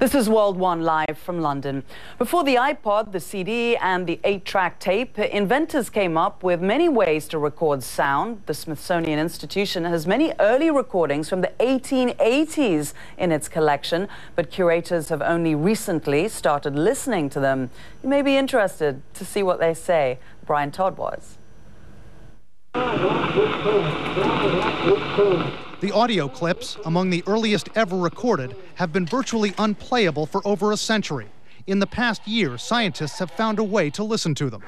This is World One live from London. Before the iPod, the CD and the 8-track tape, inventors came up with many ways to record sound. The Smithsonian Institution has many early recordings from the 1880s in its collection, but curators have only recently started listening to them. You may be interested to see what they say. Todd was. The audio clips, among the earliest ever recorded, have been virtually unplayable for over a century. In the past year, scientists have found a way to listen to them.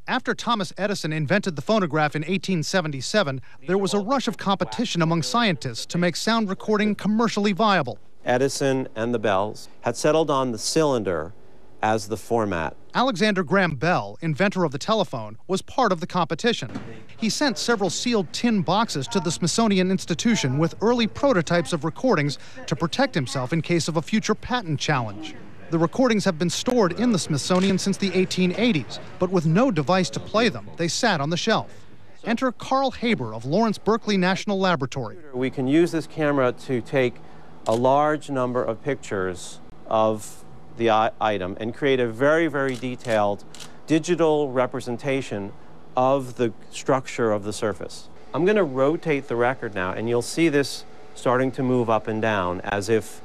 After Thomas Edison invented the phonograph in 1877, there was a rush of competition among scientists to make sound recording commercially viable. Edison and the Bells had settled on the cylinder as the format. Alexander Graham Bell, inventor of the telephone, was part of the competition. He sent several sealed tin boxes to the Smithsonian Institution with early prototypes of recordings to protect himself in case of a future patent challenge. The recordings have been stored in the Smithsonian since the 1880s, but with no device to play them, they sat on the shelf. Enter Carl Haber of Lawrence Berkeley National Laboratory. We can use this camera to take a large number of pictures of the item and create a very, very detailed digital representation of the structure of the surface. I'm going to rotate the record now, and you'll see this starting to move up and down as if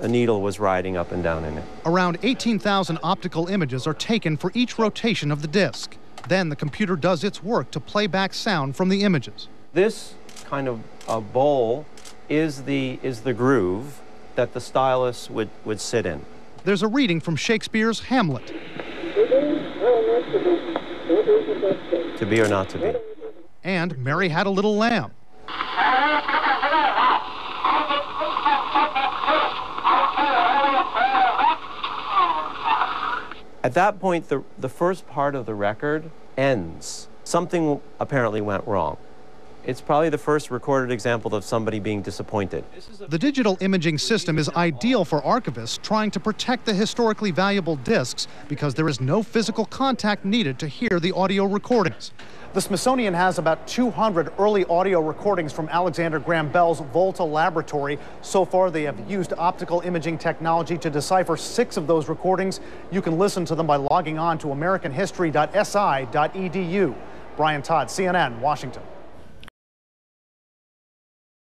a needle was riding up and down in it. Around 18,000 optical images are taken for each rotation of the disc. Then the computer does its work to play back sound from the images. This kind of a bowl is the groove that the stylus would sit in. There's a reading from Shakespeare's Hamlet. To be or not to be. And Mary Had a Little Lamb. At that point, the first part of the record ends. Something apparently went wrong. It's probably the first recorded example of somebody being disappointed. The digital imaging system is ideal for archivists trying to protect the historically valuable discs because there is no physical contact needed to hear the audio recordings. The Smithsonian has about 200 early audio recordings from Alexander Graham Bell's Volta laboratory. So far, they have used optical imaging technology to decipher 6 of those recordings. You can listen to them by logging on to americanhistory.si.edu. Todd, CNN, Washington.